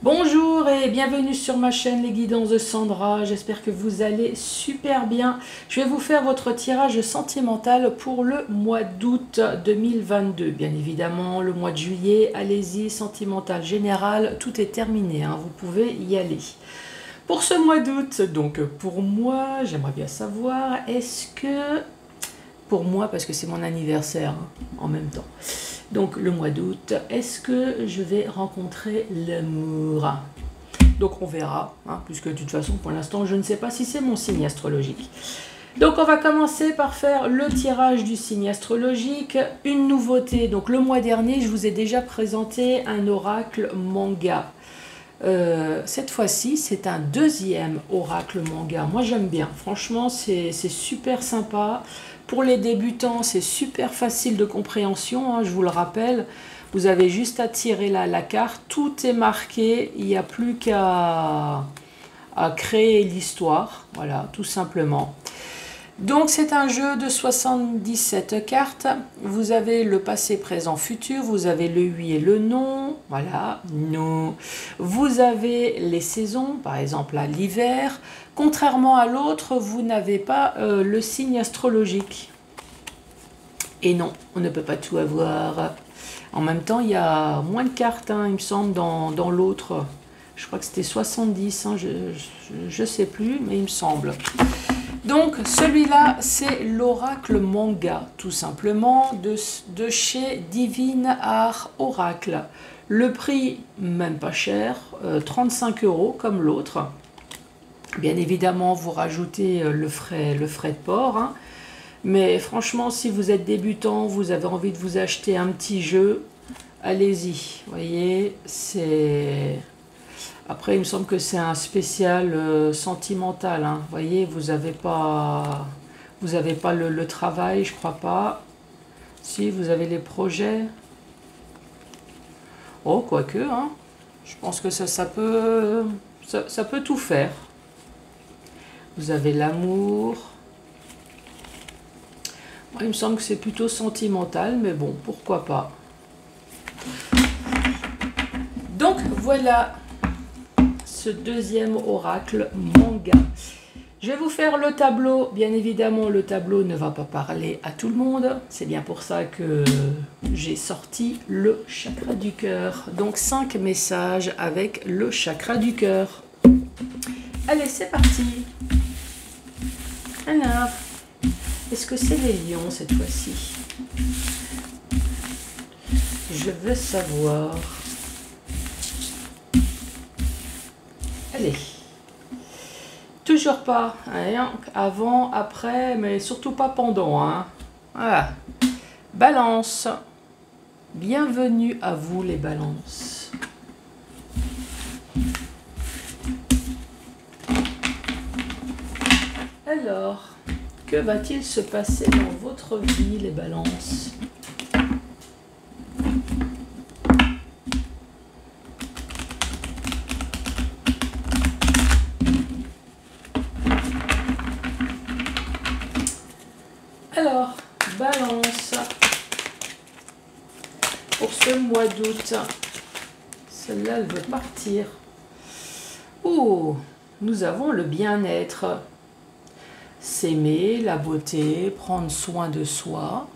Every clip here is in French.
Bonjour et bienvenue sur ma chaîne Les Guidances de Sandra, j'espère que vous allez super bien. Je vais vous faire votre tirage sentimental pour le mois d'août 2022. Bien évidemment, le mois de juillet, allez-y, sentimental général, tout est terminé, hein, vous pouvez y aller. Pour ce mois d'août, donc pour moi, j'aimerais bien savoir, est-ce que, pour moi, parce que c'est mon anniversaire hein, en même temps, donc le mois d'août, est-ce que je vais rencontrer l'amour? Donc on verra, hein, puisque de toute façon pour l'instant je ne sais pas si c'est mon signe astrologique. Donc on va commencer par faire le tirage du signe astrologique. Une nouveauté, donc le mois dernier je vous ai déjà présenté un oracle manga. Cette fois-ci c'est un deuxième oracle manga. Moi j'aime bien, franchement c'est super sympa. Pour les débutants, c'est super facile de compréhension, hein, je vous le rappelle. Vous avez juste à tirer la carte, tout est marqué, il n'y a plus qu'à créer l'histoire, voilà, tout simplement. Donc c'est un jeu de 77 cartes, vous avez le passé, présent, futur, vous avez le oui et le non, voilà, non. Vous avez les saisons, par exemple à l'hiver. Contrairement à l'autre, vous n'avez pas le signe astrologique. Et non, on ne peut pas tout avoir. En même temps, il y a moins de cartes, hein, il me semble, dans l'autre. Je crois que c'était 70, hein, je ne sais plus, mais il me semble. Donc, celui-là, c'est l'oracle manga, tout simplement, de chez Divine Art Oracle. Le prix, même pas cher, 35 € comme l'autre. Bien évidemment, vous rajoutez le frais de port. Hein. Mais franchement, si vous êtes débutant, vous avez envie de vous acheter un petit jeu, allez-y. Vous voyez, c'est... Après, il me semble que c'est un spécial sentimental. Hein. Vous voyez, vous n'avez pas le travail, je crois pas. Si, vous avez les projets. Oh, quoique, hein. Je pense que ça peut tout faire. Vous avez l'amour. Il me semble que c'est plutôt sentimental, mais bon, pourquoi pas. Donc, voilà ce deuxième oracle manga. Je vais vous faire le tableau. Bien évidemment, le tableau ne va pas parler à tout le monde. C'est bien pour ça que j'ai sorti le chakra du cœur. Donc, 5 messages avec le chakra du cœur. Allez, c'est parti. Alors, est-ce que c'est les lions cette fois-ci? Je veux savoir. Allez. Toujours pas. Hein, avant, après, mais surtout pas pendant. Hein. Voilà. Balance. Bienvenue à vous les balances. Alors, que va-t-il se passer dans votre vie les balances? Alors, balance, pour ce mois d'août, celle-là, elle veut partir. Oh, nous avons le bien-être, s'aimer, la beauté, prendre soin de soi.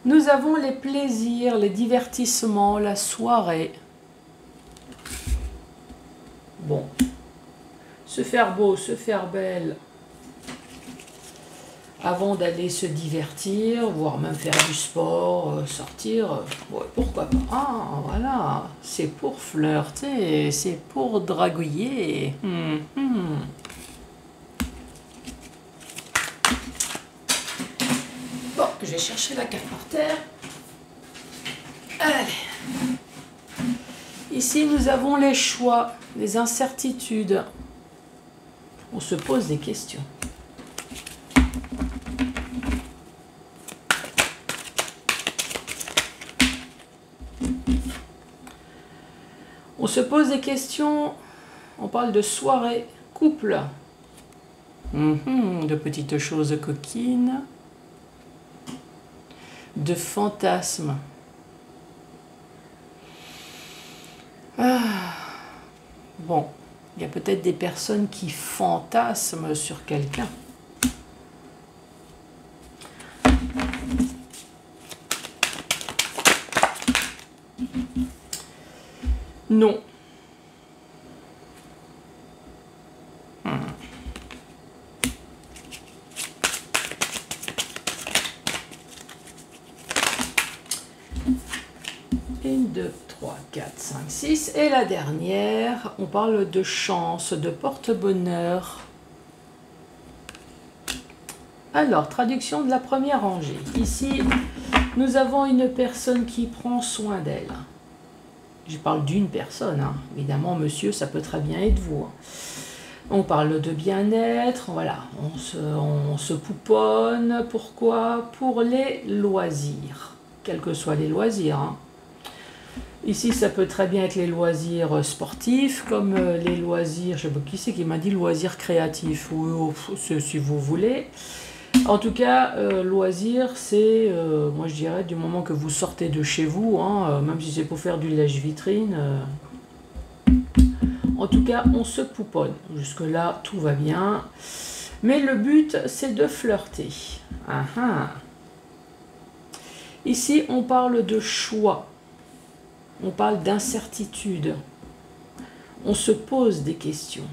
Nous avons les plaisirs, les divertissements, la soirée. Bon, se faire beau, se faire belle, avant d'aller se divertir, voire même faire du sport, sortir, ouais, pourquoi pas. Ah, voilà, c'est pour flirter, c'est pour dragouiller. Bon, je vais chercher la carte par terre. Allez. Ici, nous avons les choix, les incertitudes. On se pose des questions. On se pose des questions, on parle de soirée, couple, de petites choses coquines. de fantasmes. Ah. Bon, il y a peut-être des personnes qui fantasment sur quelqu'un. Non. Une, deux, 3, 4, 5, 6. Et la dernière, on parle de chance, de porte-bonheur. Alors, traduction de la première rangée. Ici, nous avons une personne qui prend soin d'elle. Je parle d'une personne, hein. Évidemment, monsieur, ça peut très bien être vous. On parle de bien-être, voilà, on se pouponne. Pourquoi? Pour les loisirs, quels que soient les loisirs, hein. Ici, ça peut très bien être les loisirs sportifs, comme les loisirs, je sais pas qui c'est qui m'a dit loisirs créatifs, ou si vous voulez. En tout cas, loisir, c'est, moi je dirais, du moment que vous sortez de chez vous, hein, même si c'est pour faire du lèche-vitrine, en tout cas, on se pouponne. Jusque-là, tout va bien. Mais le but, c'est de flirter. Ah, ah. Ici, on parle de choix. On parle d'incertitude. On se pose des questions.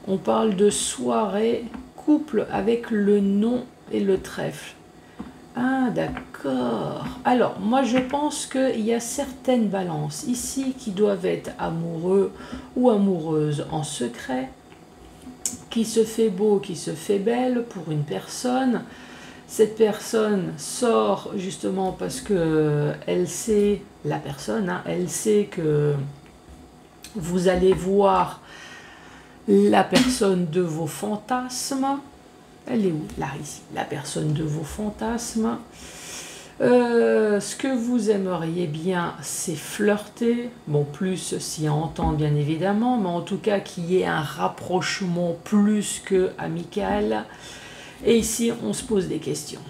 On parle de soirée, couple avec le nom et le trèfle. Ah, d'accord. Alors, moi, je pense qu'il y a certaines balances ici qui doivent être amoureux ou amoureuses en secret, qui se fait beau, qui se fait belle pour une personne. Cette personne sort justement parce que elle sait, la personne, hein, elle sait que vous allez voir la personne de vos fantasmes. Elle est où? Là, ici. La personne de vos fantasmes. Ce que vous aimeriez bien, c'est flirter. Bon, plus s'y entendre, bien évidemment. Mais en tout cas, qu'il y ait un rapprochement plus que amical. Et ici, on se pose des questions.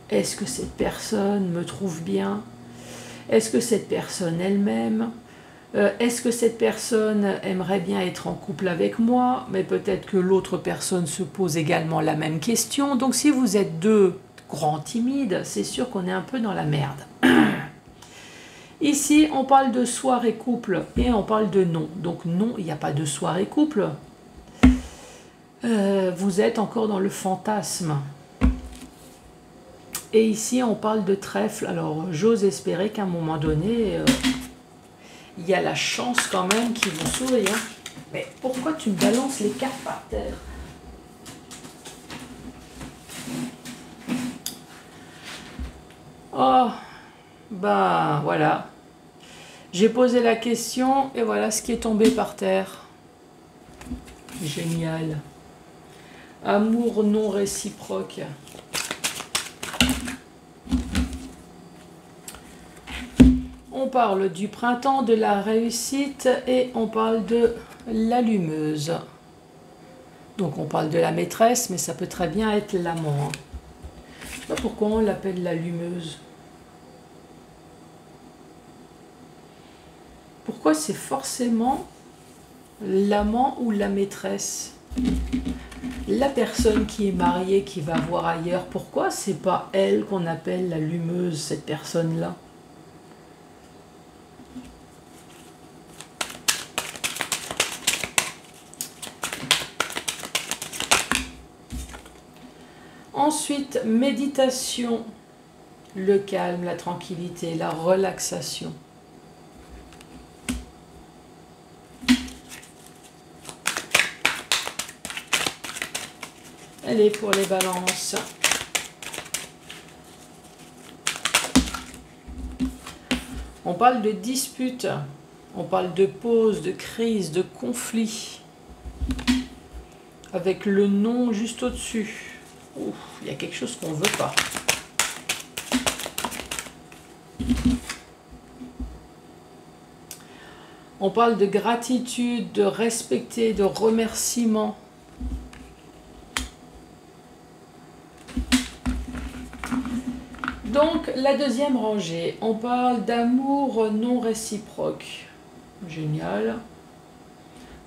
Est-ce que cette personne me trouve bien? Est-ce que cette personne elle-même? Est-ce que cette personne aimerait bien être en couple avec moi? Mais peut-être que l'autre personne se pose également la même question. Donc si vous êtes deux grands timides, c'est sûr qu'on est un peu dans la merde. Ici, on parle de soirée couple et on parle de non. Donc non, il n'y a pas de soirée couple. Vous êtes encore dans le fantasme. Et ici, on parle de trèfle. Alors, j'ose espérer qu'à un moment donné... il y a la chance quand même qui vous sourit. Hein. Mais pourquoi tu me balances les cartes par terre? Oh, bah voilà. J'ai posé la question et voilà ce qui est tombé par terre. Génial. Amour non réciproque. On parle du printemps, de la réussite et on parle de l'allumeuse. Donc on parle de la maîtresse, mais ça peut très bien être l'amant. Je ne sais pas pourquoi on l'appelle l'allumeuse. Pourquoi c'est forcément l'amant ou la maîtresse? La personne qui est mariée, qui va voir ailleurs, pourquoi c'est pas elle qu'on appelle l'allumeuse, cette personne-là? Ensuite, méditation, le calme, la tranquillité, la relaxation. Allez, pour les balances. On parle de dispute, on parle de pause, de crise, de conflit. Avec le non juste au-dessus. Il y a quelque chose qu'on ne veut pas. On parle de gratitude, de respecter, de remerciement. Donc, la deuxième rangée, on parle d'amour non réciproque. Génial.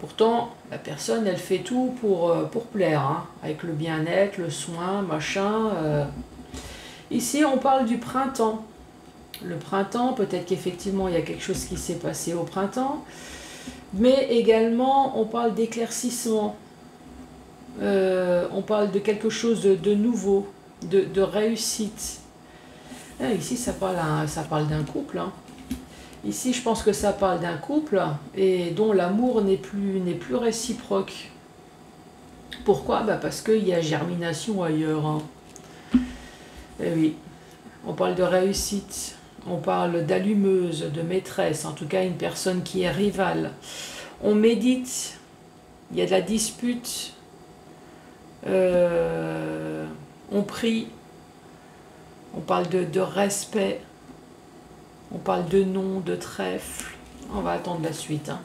Pourtant, la personne, elle fait tout pour plaire, hein, avec le bien-être, le soin, machin. Ici, on parle du printemps. Le printemps, peut-être qu'effectivement, il y a quelque chose qui s'est passé au printemps. Mais également, on parle d'éclaircissement. On parle de quelque chose de nouveau, de réussite. Ah, ici, ça parle d'un couple. Hein. Ici, je pense que ça parle d'un couple et dont l'amour n'est plus réciproque. Pourquoi? Parce qu'il y a germination ailleurs. Hein. Et oui, on parle de réussite, on parle d'allumeuse, de maîtresse, en tout cas une personne qui est rivale. On médite, il y a de la dispute, on prie, on parle de respect. On parle de nom, de trèfle. On va attendre la suite. Hein.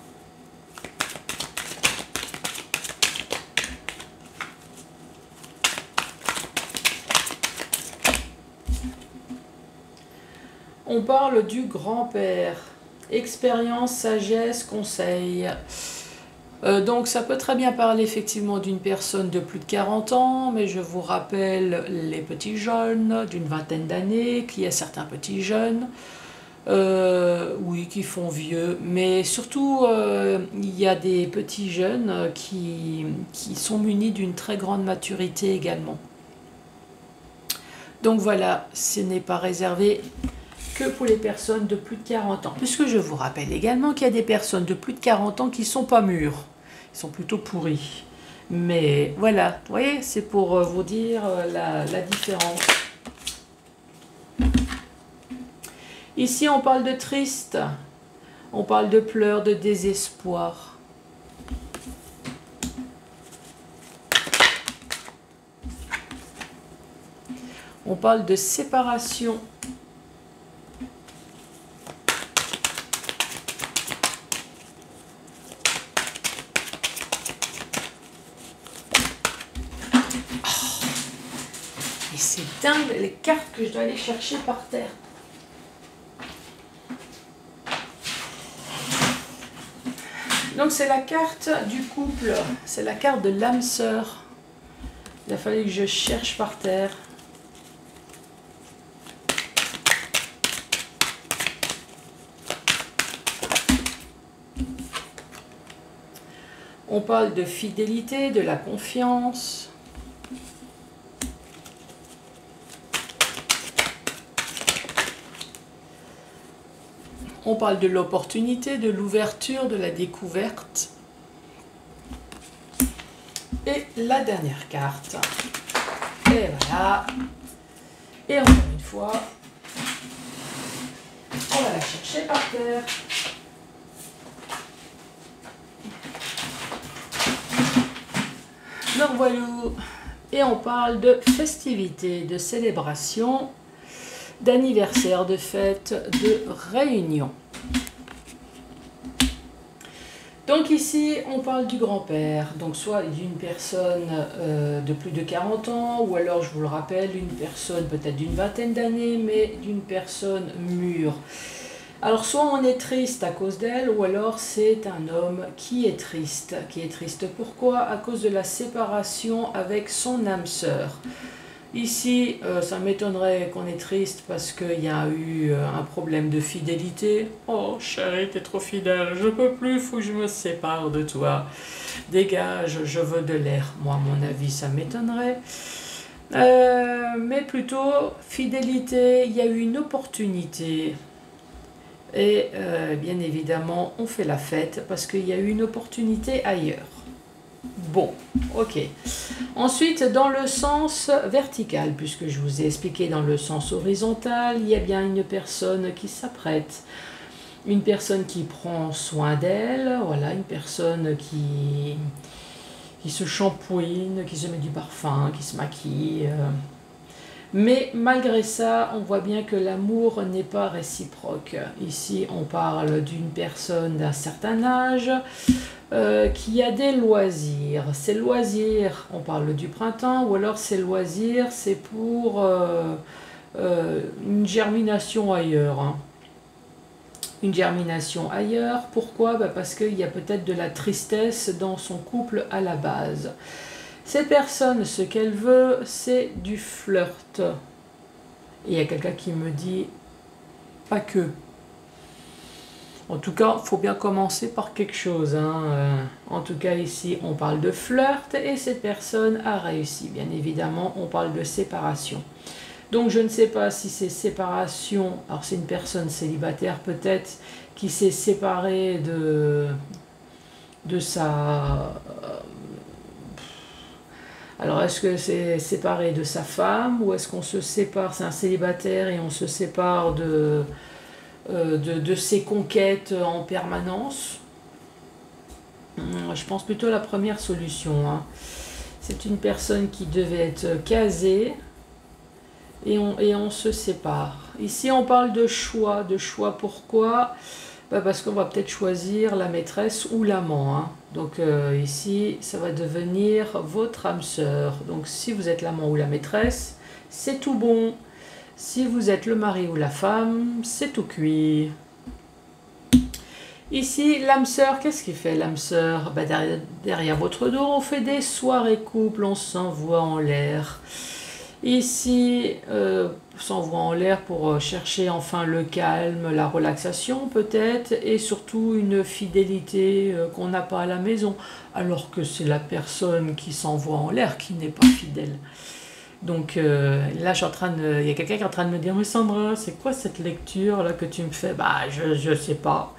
On parle du grand-père. Expérience, sagesse, conseil. Donc ça peut très bien parler effectivement d'une personne de plus de 40 ans, mais je vous rappelle les petits jeunes d'une vingtaine d'années, qu'il y a certains petits jeunes. Oui, qui font vieux, mais surtout il y a des petits jeunes qui sont munis d'une très grande maturité également. Donc voilà, ce n'est pas réservé que pour les personnes de plus de 40 ans. Puisque je vous rappelle également qu'il y a des personnes de plus de 40 ans qui ne sont pas mûres, ils sont plutôt pourris. Mais voilà, vous voyez, c'est pour vous dire la différence. Ici, on parle de triste, on parle de pleurs, de désespoir. On parle de séparation. Oh, et c'est dingue les cartes que je dois aller chercher par terre. Donc c'est la carte du couple, c'est la carte de l'âme sœur. Il a fallu que je cherche par terre. On parle de fidélité, de la confiance. On parle de l'opportunité, de l'ouverture, de la découverte. Et la dernière carte. Et voilà. Et encore une fois, on va la chercher par terre. Donc voilà. Et on parle de festivités, de célébrations, d'anniversaire, de fête, de réunion. Donc ici, on parle du grand-père, donc soit d'une personne de plus de 40 ans, ou alors, je vous le rappelle, une personne peut-être d'une vingtaine d'années, mais d'une personne mûre. Alors, soit on est triste à cause d'elle, ou alors c'est un homme qui est triste. Qui est triste pourquoi? À cause de la séparation avec son âme sœur. Ici, ça m'étonnerait qu'on est triste parce qu'il y a eu un problème de fidélité. Oh chérie, t'es trop fidèle, je peux plus, faut que je me sépare de toi. Dégage, je veux de l'air. Moi, à mon avis, ça m'étonnerait. Mais plutôt, fidélité, il y a eu une opportunité. Et bien évidemment, on fait la fête parce qu'il y a eu une opportunité ailleurs. Bon, ok. Ensuite, dans le sens vertical, puisque je vous ai expliqué dans le sens horizontal, il y a bien une personne qui s'apprête, une personne qui prend soin d'elle, voilà, une personne qui se shampooine, qui se met du parfum, qui se maquille. Mais malgré ça, on voit bien que l'amour n'est pas réciproque. Ici, on parle d'une personne d'un certain âge, qui a des loisirs. Ces loisirs, on parle du printemps, ou alors ces loisirs, c'est pour une germination ailleurs. Hein. Une germination ailleurs. Pourquoi? Parce qu'il y a peut-être de la tristesse dans son couple à la base. Cette personne, ce qu'elle veut, c'est du flirt. Et il y a quelqu'un qui me dit, pas que. En tout cas, il faut bien commencer par quelque chose. Hein. En tout cas, ici, on parle de flirt et cette personne a réussi. Bien évidemment, on parle de séparation. Donc, je ne sais pas si c'est séparation. Alors, c'est une personne célibataire peut-être qui s'est séparée de sa... Alors, est-ce que c'est séparé de sa femme ou est-ce qu'on se sépare, c'est un célibataire et on se sépare de ses conquêtes en permanence? Je pense plutôt à la première solution. Hein. C'est une personne qui devait être casée et on se sépare. Ici, on parle de choix. De choix, pourquoi? Parce qu'on va peut-être choisir la maîtresse ou l'amant. Hein. Donc ici, ça va devenir votre âme sœur. Donc si vous êtes l'amant ou la maîtresse, c'est tout bon. Si vous êtes le mari ou la femme, c'est tout cuit. Ici, l'âme sœur, qu'est-ce qu'il fait l'âme sœur? Derrière votre dos, on fait des soirées couples, on s'envoie en l'air. Ici, s'envoie en l'air pour chercher enfin le calme, la relaxation peut-être, et surtout une fidélité qu'on n'a pas à la maison, alors que c'est la personne qui s'envoie en l'air qui n'est pas fidèle. Donc là, il y a quelqu'un qui est en train de me dire, mais Sandra, c'est quoi cette lecture là que tu me fais? Je sais pas.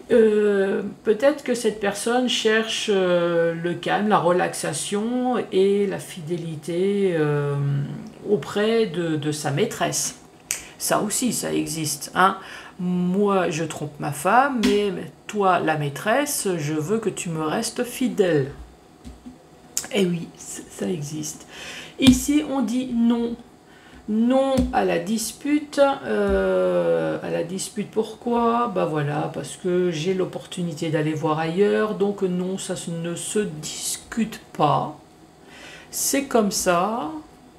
Peut-être que cette personne cherche le calme, la relaxation et la fidélité auprès de sa maîtresse. Ça aussi, ça existe. Hein. Moi, je trompe ma femme, mais toi, la maîtresse, je veux que tu me restes fidèle. Eh oui, ça existe. Ici, on dit non. Non à la dispute. Pourquoi? Voilà, parce que j'ai l'opportunité d'aller voir ailleurs. Donc non, ça ne se discute pas. C'est comme ça.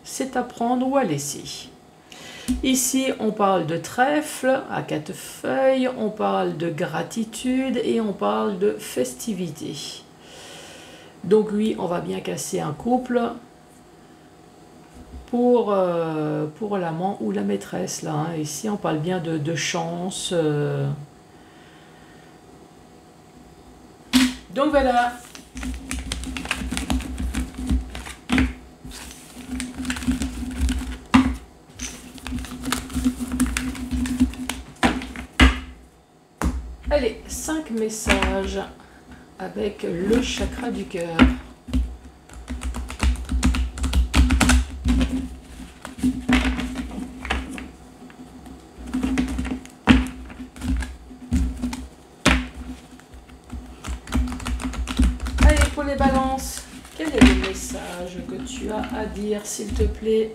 C'est à prendre ou à laisser. Ici, on parle de trèfle à 4 feuilles. On parle de gratitude et on parle de festivité. Donc oui, on va bien casser un couple pour l'amant ou la maîtresse. Là, hein. Ici, on parle bien de chance. Donc voilà. Allez, 5 messages avec le chakra du cœur. Allez, pour les balances, quel est le message que tu as à dire, s'il te plaît?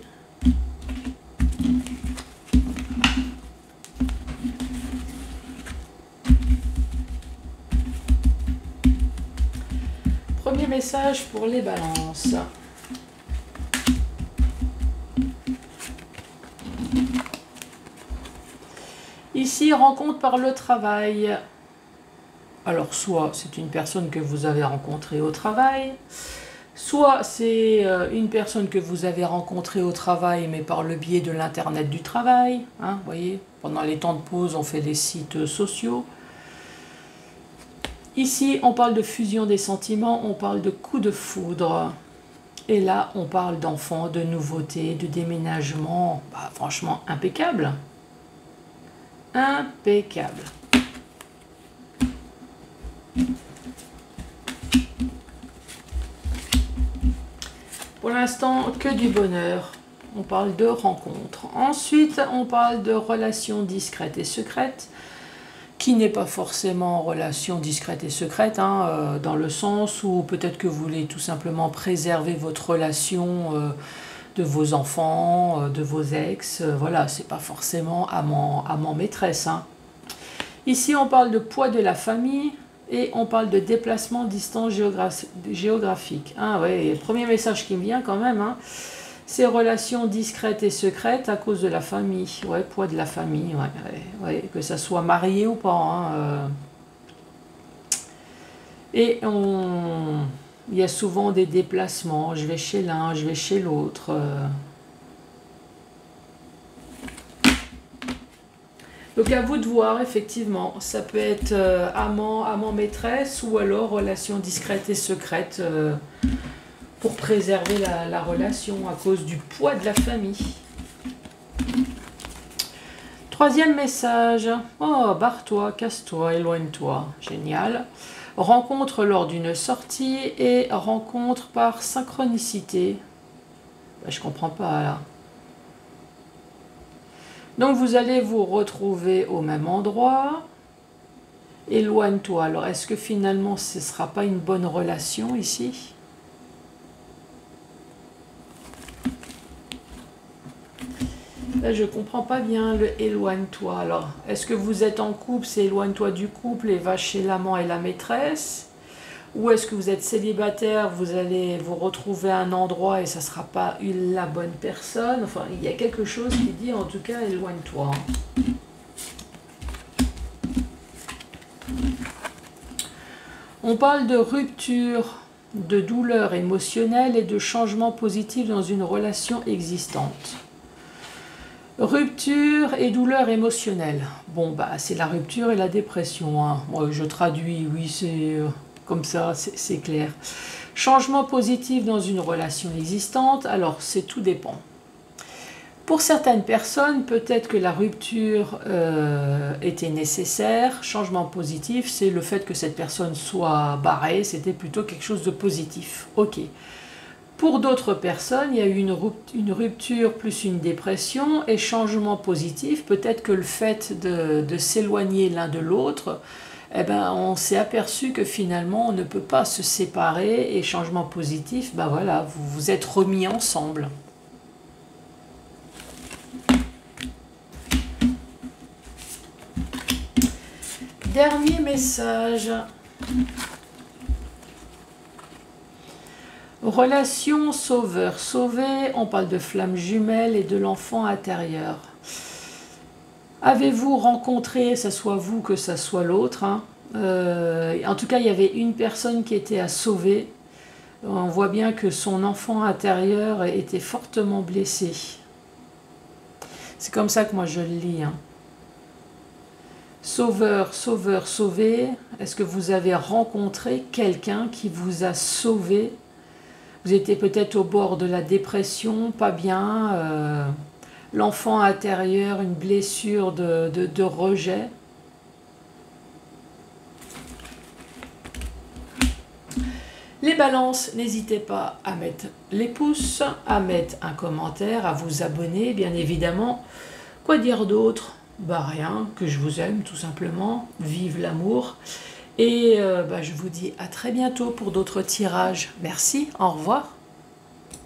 Premier message pour les balances. Ici, rencontre par le travail. Alors, soit c'est une personne que vous avez rencontrée au travail, soit c'est une personne que vous avez rencontrée au travail, mais par le biais de l'internet du travail. Hein, vous voyez, pendant les temps de pause, on fait des sites sociaux. Ici, on parle de fusion des sentiments, on parle de coup de foudre. Et là, on parle d'enfants, de nouveautés, de déménagement. Franchement, impeccable. Impeccable. Pour l'instant, que du bonheur. On parle de rencontres. Ensuite, on parle de relations discrètes et secrètes, qui n'est pas forcément relation discrète et secrète, hein, dans le sens où peut-être que vous voulez tout simplement préserver votre relation de vos enfants, de vos ex. Voilà, c'est pas forcément amant maîtresse. Hein. Ici, on parle de poids de la famille. Et on parle de déplacement, distance géographique. Ah ouais, le premier message qui me vient quand même, hein, Ces relations discrètes et secrètes à cause de la famille. Ouais, poids de la famille, ouais, que ça soit marié ou pas. Hein, Et il y a souvent des déplacements. Je vais chez l'un, je vais chez l'autre. Donc à vous de voir, effectivement, ça peut être amant maîtresse ou alors relation discrète et secrète pour préserver la relation à cause du poids de la famille. Troisième message. Oh, barre-toi, casse-toi, éloigne-toi. Génial. Rencontre lors d'une sortie et rencontre par synchronicité. Je comprends pas là. Donc vous allez vous retrouver au même endroit. Éloigne-toi. Alors est-ce que finalement ce ne sera pas une bonne relation ici? Là je ne comprends pas bien le éloigne-toi. Alors est-ce que vous êtes en couple, c'est éloigne-toi du couple et va chez l'amant et la maîtresse? Ou est-ce que vous êtes célibataire, vous allez vous retrouver à un endroit et ça ne sera pas la bonne personne? Enfin, il y a quelque chose qui dit en tout cas éloigne-toi. On parle de rupture, de douleur émotionnelle et de changement positif dans une relation existante. Rupture et douleur émotionnelle. Bon, bah c'est la rupture et la dépression. Hein. Moi, je traduis, oui, c'est... Comme ça, c'est clair. Changement positif dans une relation existante, alors c'est tout dépend. Pour certaines personnes, peut-être que la rupture était nécessaire. Changement positif, c'est le fait que cette personne soit barrée, c'était plutôt quelque chose de positif. Ok. Pour d'autres personnes, il y a eu une rupture plus une dépression et changement positif, peut-être que le fait de s'éloigner l'un de l'autre, eh ben, on s'est aperçu que finalement on ne peut pas se séparer et changement positif, ben voilà, vous vous êtes remis ensemble. Dernier message. Relation sauveur. Sauver, on parle de flamme jumelle et de l'enfant intérieur. Avez-vous rencontré, que ce soit vous, que ce soit l'autre, hein, en tout cas, il y avait une personne qui était à sauver. On voit bien que son enfant intérieur était fortement blessé. C'est comme ça que moi je le lis. Hein. Sauveur, sauveur, sauvé. Est-ce que vous avez rencontré quelqu'un qui vous a sauvé? Vous étiez peut-être au bord de la dépression, pas bien. L'enfant intérieur, une blessure de rejet. Les balances, n'hésitez pas à mettre les pouces, à mettre un commentaire, à vous abonner, bien évidemment. Quoi dire d'autre? Bah rien, que je vous aime tout simplement. Vive l'amour. Et je vous dis à très bientôt pour d'autres tirages. Merci, au revoir.